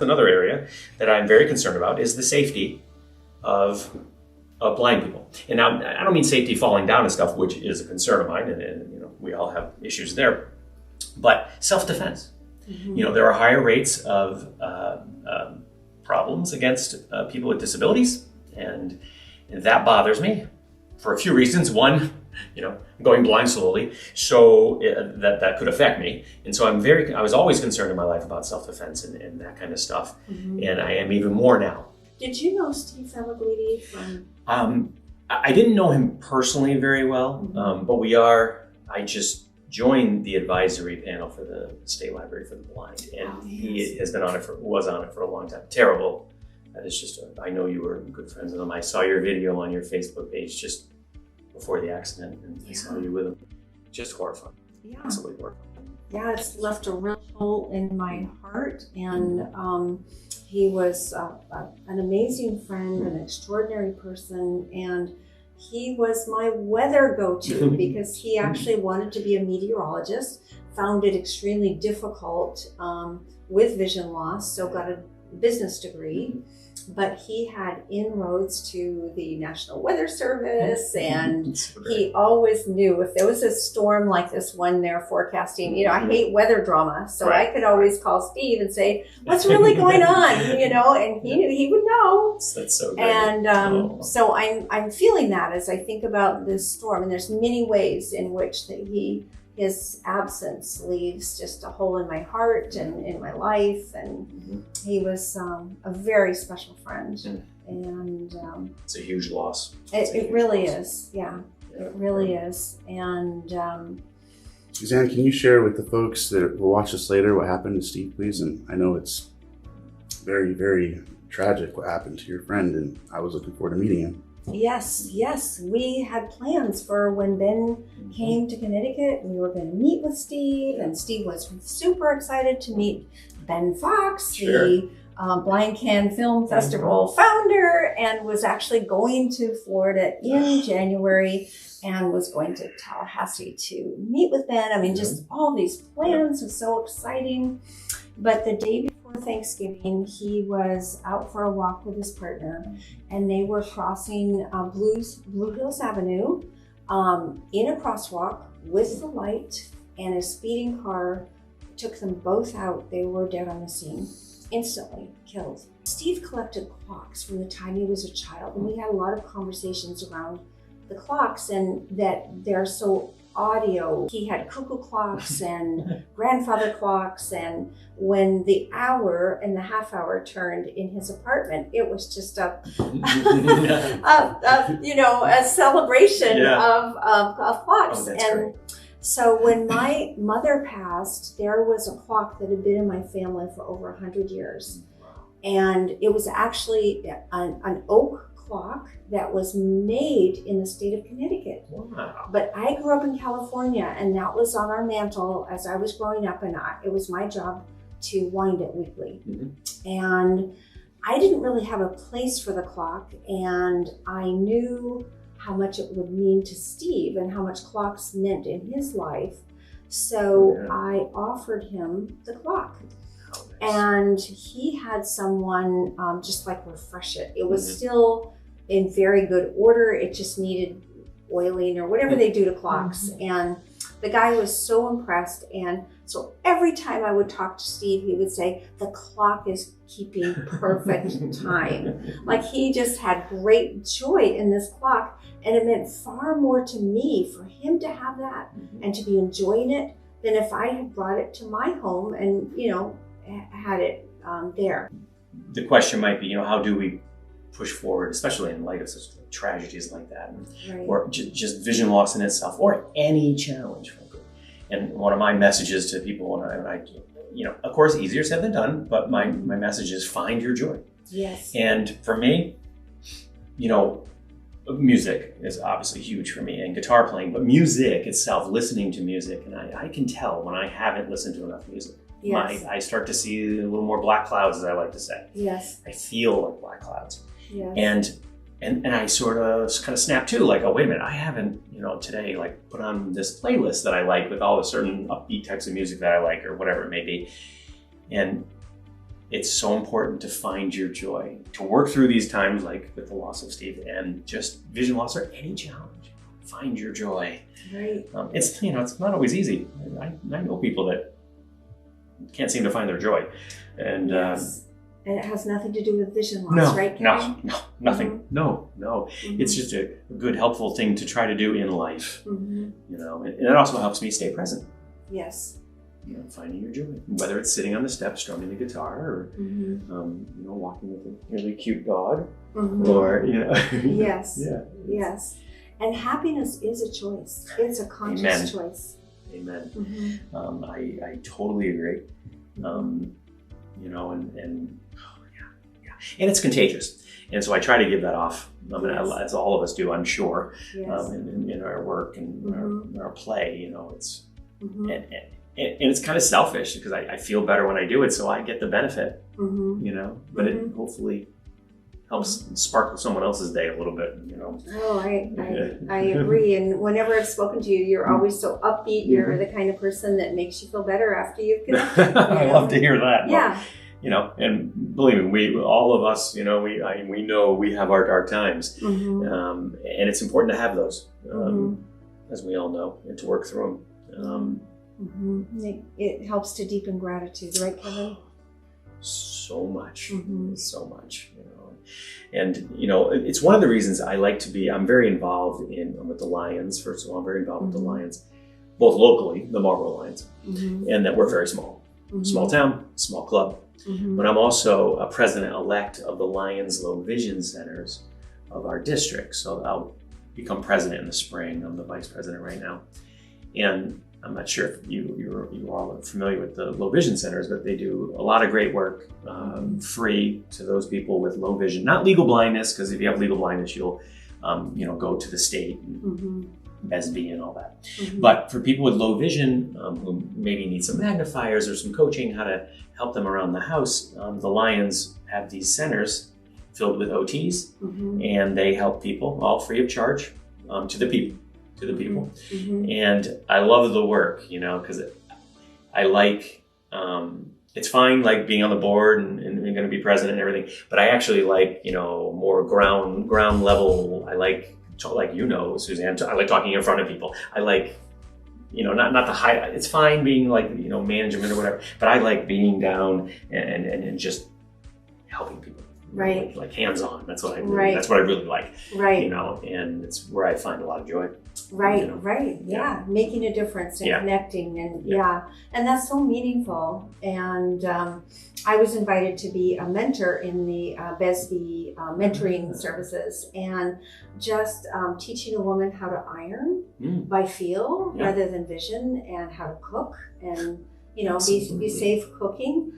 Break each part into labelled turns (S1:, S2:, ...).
S1: Another area that I'm very concerned about is the safety of blind people. And now, I don't mean safety falling down and stuff, which is a concern of mine, and we all have issues there, but self-defense. Mm-hmm. There are higher rates of problems against people with disabilities, and that bothers me for a few reasons. One, I'm going blind slowly, so that could affect me. And so I was always concerned in my life about self-defense and that kind of stuff. Mm-hmm. And I am even more now.
S2: Did you know Steve Famagliti from?
S1: I didn't know him personally very well, mm-hmm. But I just joined the advisory panel for the State Library for the Blind, and he has been was on it for a long time. Terrible. That is just, I know you were good friends with him. I saw your video on your Facebook page just before the accident, and I saw you with him. Just horrifying.
S2: Yeah.
S1: Absolutely horrifying.
S2: Yeah, it's left a real hole in my heart, and he was an amazing friend, an extraordinary person, and he was my weather go-to because he actually wanted to be a meteorologist, found it extremely difficult with vision loss, so got a business degree. But he had inroads to the National Weather Service, and he always knew if there was a storm like this one they're forecasting. I hate weather drama, so I could always call Steve and say, "What's really going on?" And he would know.
S1: That's so great.
S2: And so I'm feeling that as I think about this storm, and there's many ways in which his absence leaves just a hole in my heart and in my life, and he was a very special friend, and
S1: it's a huge loss.
S2: It really is, yeah, it really is. And
S3: Suzanne, can you share with the folks that will watch this later what happened to Steve, please? And I know it's very, very tragic what happened to your friend, and I was looking forward to meeting him.
S2: Yes. We had plans for when Ben came to Connecticut. We were going to meet with Steve, and Steve was super excited to meet Ben Fox, the Blind Can Film Festival founder, and was actually going to Florida in January and was going to Tallahassee to meet with Ben. I mean, just all these plans was so exciting. But the day before Thanksgiving, he was out for a walk with his partner, and they were crossing Blue Hills Avenue in a crosswalk with the light, and a speeding car took them both out. They were dead on the scene, instantly killed. Steve collected clocks from the time he was a child, and we had a lot of conversations around the clocks, and that they're so audio. He had cuckoo clocks and grandfather clocks, and when the hour and the half hour turned in his apartment, it was just a celebration of clocks.
S1: Great.
S2: So when my mother passed, there was a clock that had been in my family for over 100 years, and it was actually an oak clock that was made in the state of Connecticut.
S1: Wow.
S2: But I grew up in California, and that was on our mantle as I was growing up, and it was my job to wind it weekly. And I didn't really have a place for the clock, and I knew how much it would mean to Steve and how much clocks meant in his life. So I offered him the clock. And he had someone just like refresh it. It was still in very good order. It just needed oiling or whatever they do to clocks. And the guy was so impressed. And so every time I would talk to Steve, he would say, the clock is keeping perfect time. Like, he just had great joy in this clock. And it meant far more to me for him to have that and to be enjoying it than if I had brought it to my home and, had it there.
S1: The question might be, how do we push forward, especially in light of such tragedies like that, or just vision loss in itself, or any challenge, frankly. And one of my messages to people, when I of course, easier said than done, but my message is find your joy.
S2: Yes.
S1: And for me, music is obviously huge for me, and guitar playing, but music itself, listening to music, and I can tell when I haven't listened to enough music.
S2: Yes.
S1: I start to see a little more black clouds, as I like to say.
S2: Yes.
S1: I feel like black clouds.
S2: Yes.
S1: And I sort of kind of snap too, like, oh, wait a minute, I haven't, today, like, put on this playlist that I like with all the certain upbeat types of music that I like, or whatever it may be. And it's so important to find your joy, to work through these times like with the loss of Steve and just vision loss or any challenge. Find your joy.
S2: Right.
S1: It's it's not always easy. I know people that can't seem to find their joy, and
S2: Yes. And it has nothing to do with vision loss, right, Kevin?
S1: no, nothing. No. It's just a good, helpful thing to try to do in life. And it also helps me stay present.
S2: Yes.
S1: Finding your joy, whether it's sitting on the steps strumming the guitar, or walking with a really cute dog, or
S2: Yes.
S1: yeah.
S2: Yes. And happiness is a choice. It's a conscious
S1: Amen.
S2: choice.
S1: Amen. I totally agree. And it's contagious. And so I try to give that off, as all of us do, I'm sure,
S2: Yes.
S1: in our work and in our play. It's and it's kind of selfish because I feel better when I do it, so I get the benefit. But it hopefully helps sparkle someone else's day a little bit.
S2: Oh, I agree. And whenever I've spoken to you, you're always so upbeat. You're the kind of person that makes you feel better after you've connected.
S1: I love to hear that.
S2: Yeah.
S1: And believe me, all of us, we know we have our dark times, and it's important to have those, as we all know, and to work through them.
S2: It helps to deepen gratitude, right, Kevin?
S1: So much. And it's one of the reasons I like to be. I'm very involved with the Lions. First of all, I'm very involved with the Lions, both locally, the Marlboro Lions, and that we're very small town, small club. But I'm also a president-elect of the Lions Low Vision Centers of our district. So I'll become president in the spring. I'm the vice president right now. And I'm not sure if you all are familiar with the low vision centers, but they do a lot of great work, free to those people with low vision, not legal blindness, because if you have legal blindness, you'll go to the state and BSB and all that. But for people with low vision who maybe need some magnifiers or some coaching, how to help them around the house, the Lions have these centers filled with OTs, and they help people all free of charge to the people. And I love the work, because I like, it's fine like being on the board and going to be president and everything, but I actually like, more ground level. I like, Suzanne, I like talking in front of people. I like, not the high, it's fine being like, management or whatever, but I like being down and just helping people.
S2: Right.
S1: Like hands-on. That's what I really like.
S2: Right.
S1: And it's where I find a lot of joy.
S2: Right. Yeah. Making a difference and connecting and that's so meaningful. And I was invited to be a mentor in the BSB mentoring services, and just teaching a woman how to iron by feel rather than vision, and how to cook and be safe cooking.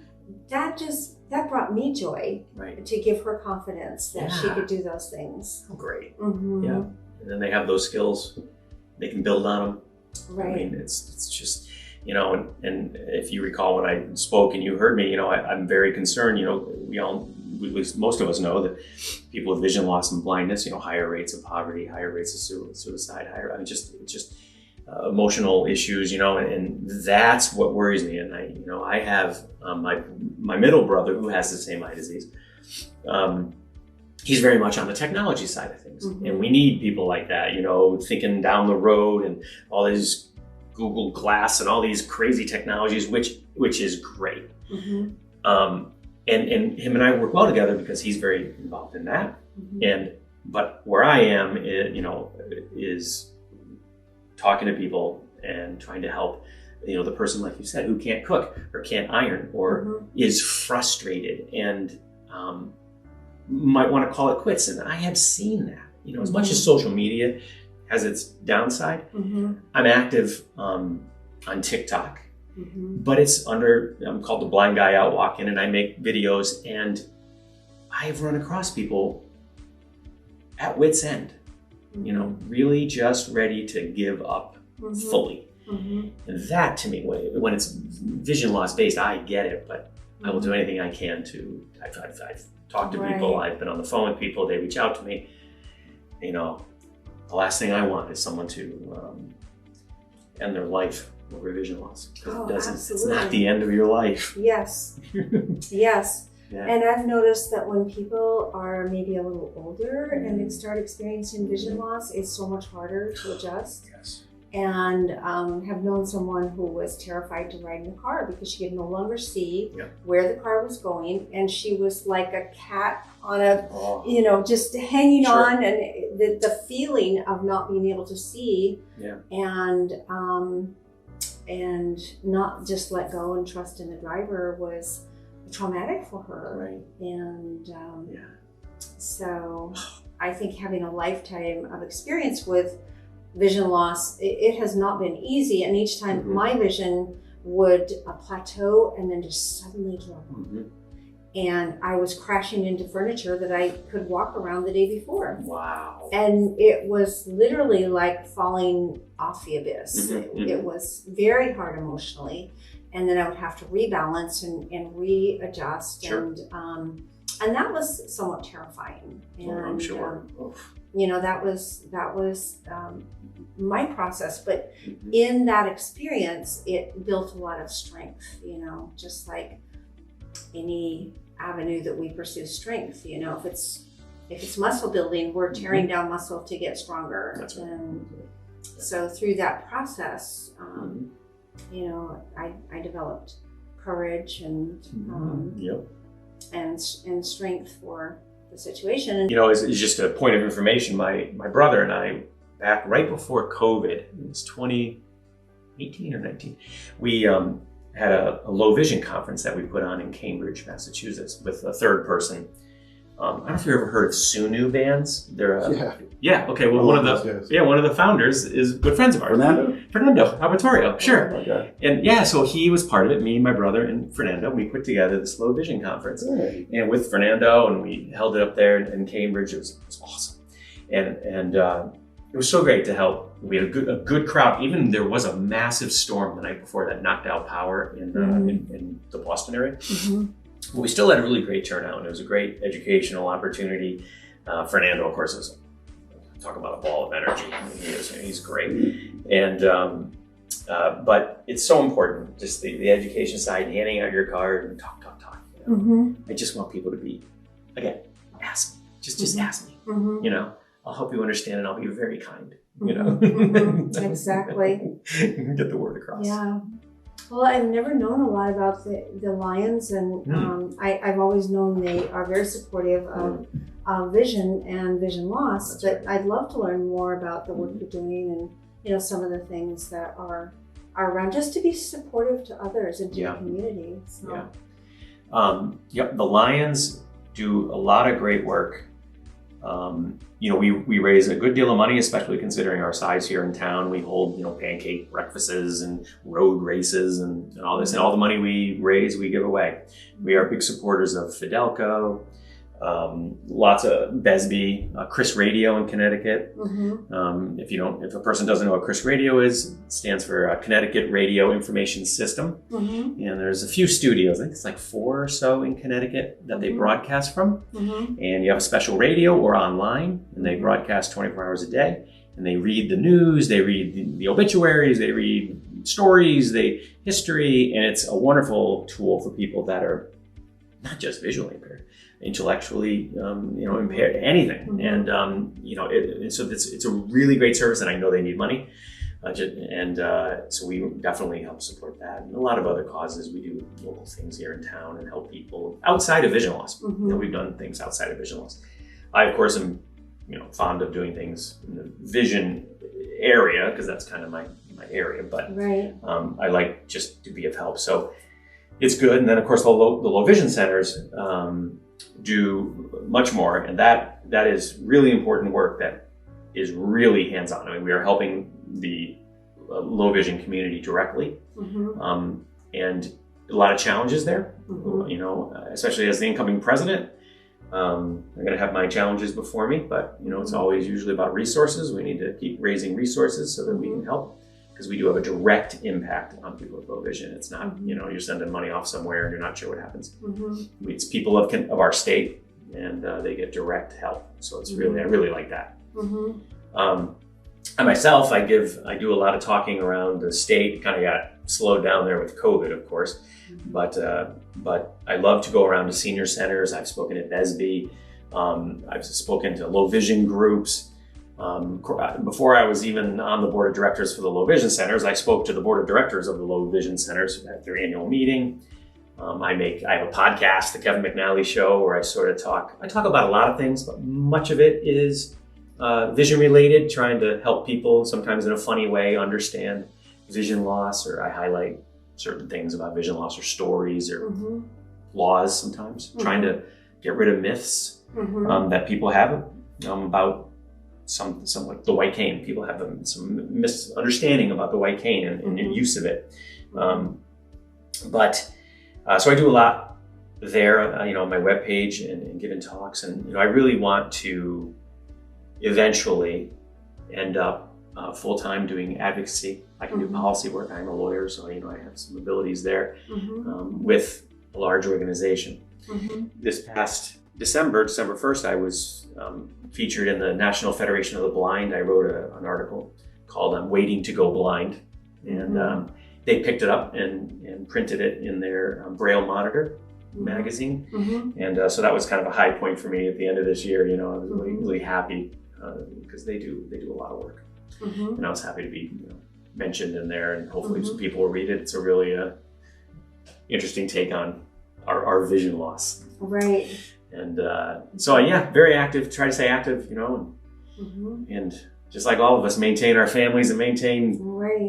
S2: That brought me joy, to give her confidence that she could do those things.
S1: Oh, great. Yeah. And then they have those skills. They can build on them.
S2: Right.
S1: I mean, it's just, and if you recall when I spoke and you heard me, I'm very concerned. Most of us know that people with vision loss and blindness, higher rates of poverty, higher rates of suicide, just emotional issues, and that's what worries me. And I have my middle brother who has the same eye disease. He's very much on the technology side of things, and we need people like that, thinking down the road and all these Google Glass and all these crazy technologies, which is great. And him and I work well together because he's very involved in that. But where I am, is talking to people and trying to help, the person, like you said, who can't cook or can't iron or is frustrated and might want to call it quits. And I have seen that, as much as social media has its downside, I'm active on TikTok, but it's I'm called the Blind Guy Out Walking, and I make videos, and I've run across people at wit's end, really just ready to give up fully. And that, to me, when it's vision loss based, I get it, but I will do anything I can to. I've talked to people. I've been on the phone with people. They reach out to me. The last thing I want is someone to end their life over vision loss, because it's not the end of your life.
S2: Yes. Yes.
S1: Yeah.
S2: And I've noticed that when people are maybe a little older and they start experiencing vision loss, it's so much harder to adjust.
S1: Yes.
S2: And have known someone who was terrified to ride in the car because she could no longer see where the car was going, and she was like a cat on a, just hanging on, and the feeling of not being able to see, and not just let go and trust in the driver was traumatic for her.
S1: Right.
S2: And so I think having a lifetime of experience with vision loss, it has not been easy, and each time my vision would plateau and then just suddenly drop off. And I was crashing into furniture that I could walk around the day before.
S1: Wow.
S2: And it was literally like falling off the abyss. It was very hard emotionally, and then I would have to rebalance and readjust, and that was somewhat terrifying. And
S1: I'm sure.
S2: That was my process, but in that experience, it built a lot of strength, just like any avenue that we pursue strength, if it's muscle building, we're tearing down muscle to get stronger.
S1: That's right.
S2: And so through that process, I developed courage and strength for the situation. And
S1: As just a point of information, my brother and I, back right before COVID, it was 2018 or 19, we had a low vision conference that we put on in Cambridge, Massachusetts, with a third person. I don't know if you ever heard of Sunu bands. They're okay. Well, one of the founders is good friends of ours. Fernando Abbatorio. Sure. And so he was part of it. Me, my brother, and Fernando. We put together this low vision conference, and with Fernando, and we held it up there in Cambridge. It was awesome, and it was so great to help. We had a good crowd. Even there was a massive storm the night before that knocked out power in the Boston area. But we still had a really great turnout, and it was a great educational opportunity. Fernando, of course, was talk about a ball of energy. He's great, and but it's so important, just the education side, handing out your card and talk. I just want people to be, again, ask me, just ask me. I'll help you understand, and I'll be very kind.
S2: Exactly.
S1: Get the word across.
S2: Yeah. Well, I've never known a lot about the Lions, and I've always known they are very supportive of vision and vision loss. But I'd love to learn more about the work you're doing, and some of the things that are around, just to be supportive to others and to the community. So.
S1: The Lions do a lot of great work. We raise a good deal of money, especially considering our size here in town. We hold, pancake breakfasts and road races and all this, and all the money we raise, we give away. We are big supporters of Fidelco, lots of Besby, Chris Radio in Connecticut. If a person doesn't know what Chris Radio is, it stands for Connecticut Radio Information System. And there's a few studios, I think it's like 4 or so in Connecticut that they broadcast from. And you have a special radio or online, and they broadcast 24 hours a day. And they read the news, they read the obituaries, they read stories, history, and it's a wonderful tool for people that are not just visually impaired, intellectually, impaired, anything. And so it's a really great service, and I know they need money, so we definitely help support that, and a lot of other causes. We do local things here in town and help people outside of vision loss. We've done things outside of vision loss. I, of course, am fond of doing things in the vision area because that's kind of my area. But I like just to be of help. So it's good. And then, of course, the low vision centers do much more, and that is really important work that is really hands-on. I mean, we are helping the low vision community directly, and a lot of challenges there. Especially as the incoming president, I'm going to have my challenges before me, but it's always usually about resources. We need to keep raising resources so that we can help, because we do have a direct impact on people with low vision. It's not, you're sending money off somewhere and you're not sure what happens. It's people of our state, and they get direct help. So it's really, I really like that. I myself, I do a lot of talking around the state. Kind of got slowed down there with COVID, of course. But I love to go around to senior centers. I've spoken at Besby. I've spoken to low vision groups. Before I was even on the board of directors for the low vision centers, I spoke to the board of directors of the low vision centers at their annual meeting. I have a podcast, the Kevin McNally Show, where I talk about a lot of things, but much of it is vision related, trying to help people, sometimes in a funny way, understand vision loss, or I highlight certain things about vision loss or stories or laws sometimes, trying to get rid of myths that people have about some like the white cane. People have some misunderstanding about the white cane and the use of it. So I do a lot there, on my webpage and giving talks, and I really want to eventually end up full-time doing advocacy. I can do policy work. I'm a lawyer, so I have some abilities there with a large organization. This past December 1st, I was featured in the National Federation of the Blind. I wrote an article called "I'm Waiting to Go Blind," and they picked it up and printed it in their Braille Monitor magazine. And so that was kind of a high point for me at the end of this year. I was really happy because they do a lot of work. And I was happy to be mentioned in there, and hopefully some people will read it. It's a really interesting take on our vision loss.
S2: Right.
S1: And so very active, try to stay active, and just like all of us, maintain our families and maintain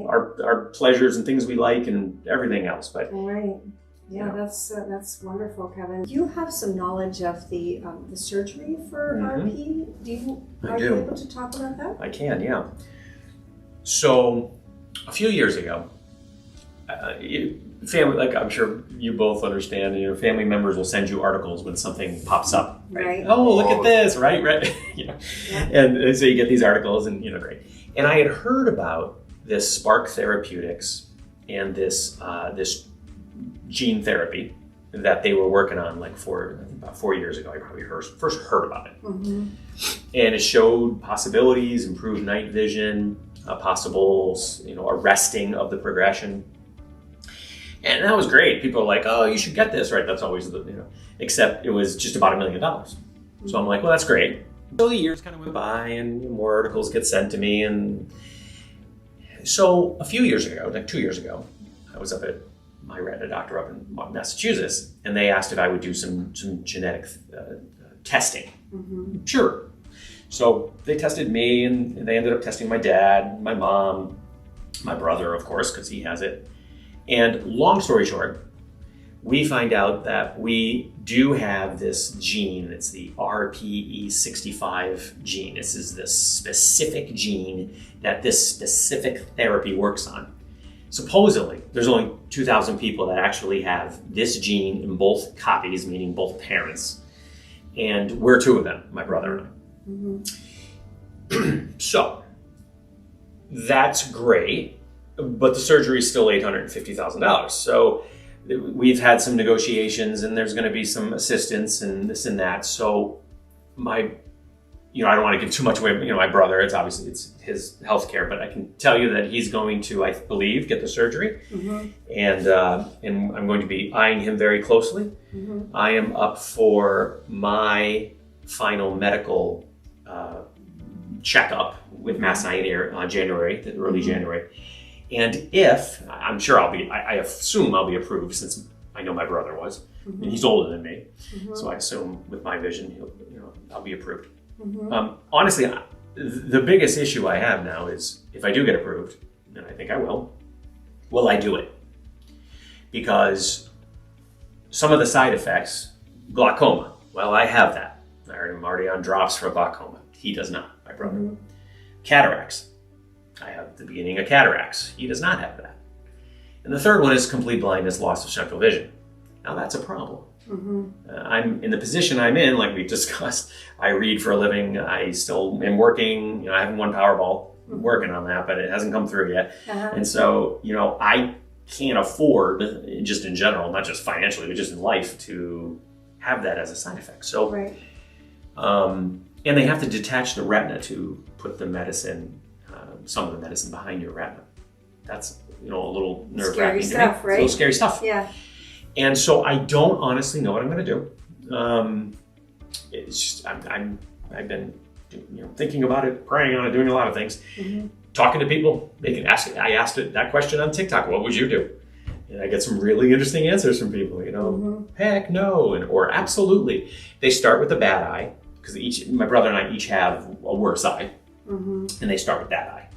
S1: our pleasures and things we like and everything else. But
S2: that's wonderful, Kevin. You have some knowledge of the surgery for RP. Are you able to talk about that?
S1: I can, yeah. So a few years ago, family, like I'm sure you both understand, family members will send you articles when something pops up, right? Oh, look at this, right? And so you get these articles, and great. And I had heard about this Spark Therapeutics and this gene therapy that they were working on, I think about 4 years ago. I probably first heard about it, and it showed possibilities, improved night vision, possible, arresting of the progression. And that was great. People are like, oh, you should get this, right? That's always except it was just about $1 million. So I'm like, well, that's great. So the years kind of went by and more articles get sent to me. And so a few years ago, like 2 years ago, I was up at my retina doctor up in Massachusetts, and they asked if I would do some genetic testing. Sure. So they tested me, and they ended up testing my dad, my mom, my brother, of course, because he has it. And long story short, we find out that we do have this gene. It's the RPE65 gene. This is the specific gene that this specific therapy works on. Supposedly, there's only 2,000 people that actually have this gene in both copies, meaning both parents. And we're two of them, my brother and I. So, that's great. But the surgery is still $850,000. So we've had some negotiations, and there's going to be some assistance and this and that. So I don't want to give too much away. My brother, it's his healthcare, but I can tell you that he's going to, I believe, get the surgery, and I'm going to be eyeing him very closely. I am up for my final medical checkup with Mass Eye and Ear on early January. And if, I assume I'll be approved, since I know my brother was, and he's older than me. So I assume with my vision, I'll be approved. Honestly, the biggest issue I have now is if I do get approved, and I think I will I do it? Because some of the side effects, glaucoma, well, I have that. I'm already on drops for glaucoma. He does not, my brother. Cataracts. I have the beginning of cataracts. He does not have that. And the third one is complete blindness, loss of central vision. Now that's a problem. I'm in the position I'm in, like we discussed. I read for a living. I still am working. I haven't won Powerball. I'm working on that, but it hasn't come through yet. And so, I can't afford, just in general, not just financially, but just in life, to have that as a side effect. So, and they have to detach the retina to put the medicine, some of the medicine behind your retina. That's a little nerve-wracking to me.
S2: stuff,
S1: It's a
S2: right?
S1: little scary stuff.
S2: Yeah.
S1: And so I don't honestly know what I'm going to do. It's just I've been thinking about it, praying on it, doing a lot of things, talking to people. They can ask. I asked it that question on TikTok. What would you do? And I get some really interesting answers from people. Heck no, or absolutely. They start with the bad eye because my brother and I each have a worse eye, and they start with that eye.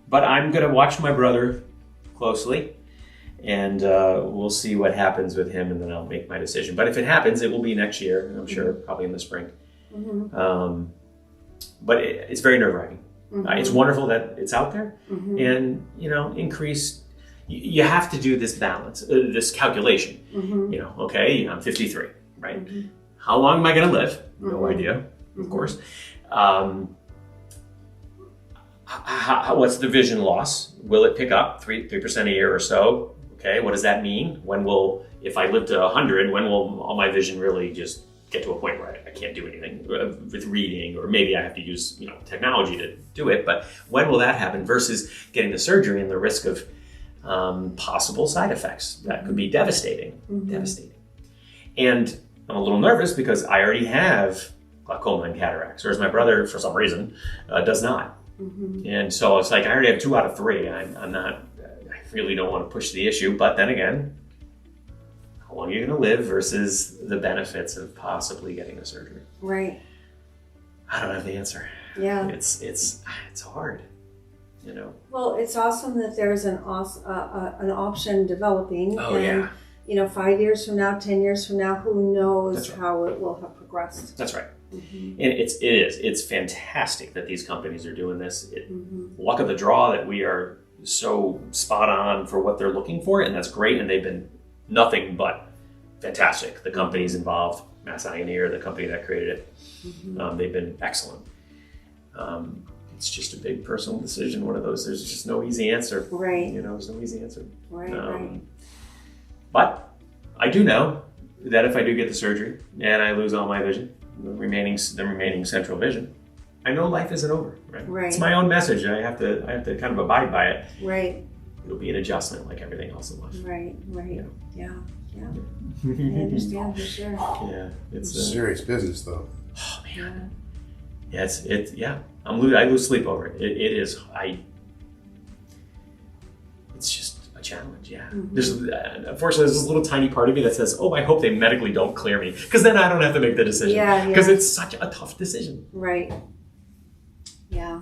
S1: But I'm going to watch my brother closely. And we'll see what happens with him, and then I'll make my decision. But if it happens, it will be next year, I'm sure, probably in the spring. But it's very nerve-wracking. It's wonderful that it's out there, and increase. You have to do this balance, this calculation. Okay, I'm 53, right? How long am I going to live? No idea, of course. What's the vision loss? Will it pick up 3% a year or so? Okay, what does that mean? If I live to 100, when will all my vision really just get to a point where I can't do anything with reading, or maybe I have to use technology to do it? But when will that happen versus getting the surgery and the risk of possible side effects that could be devastating. And I'm a little nervous because I already have glaucoma and cataracts, whereas my brother, for some reason, does not. And so it's like I already have 2 out of 3. I'm not. I really don't want to push the issue, but then again, how long are you going to live versus the benefits of possibly getting a surgery?
S2: Right.
S1: I don't have the answer.
S2: Yeah.
S1: It's hard,
S2: Well, it's awesome that there's an option developing.
S1: Oh,
S2: and,
S1: yeah.
S2: 5 years from now, 10 years from now, who knows
S1: That's right.
S2: how it will have progressed.
S1: That's right. And it's fantastic that these companies are doing this. Luck of the draw that we are so spot on for what they're looking for, and that's great. And they've been nothing but fantastic. The companies involved, Mass Eye and Ear, the company that created it, they've been excellent. It's just a big personal decision. One of those. There's just no easy answer.
S2: Right.
S1: There's no easy answer.
S2: Right.
S1: But I do know that if I do get the surgery and I lose all my vision, the remaining central vision, I know life isn't over. Right. It's my own message, and I have to kind of abide by it.
S2: Right.
S1: It'll be an adjustment like everything else in life.
S2: Right. Yeah. I understand for sure.
S1: Yeah, it's
S3: serious business, though.
S1: Oh man. Yeah, I lose sleep over it. It's just a challenge. Yeah. Unfortunately, there's this little tiny part of me that says, "Oh, I hope they medically don't clear me, because then I don't have to make the decision."
S2: Yeah.
S1: Because it's such a tough decision.
S2: Right. Yeah.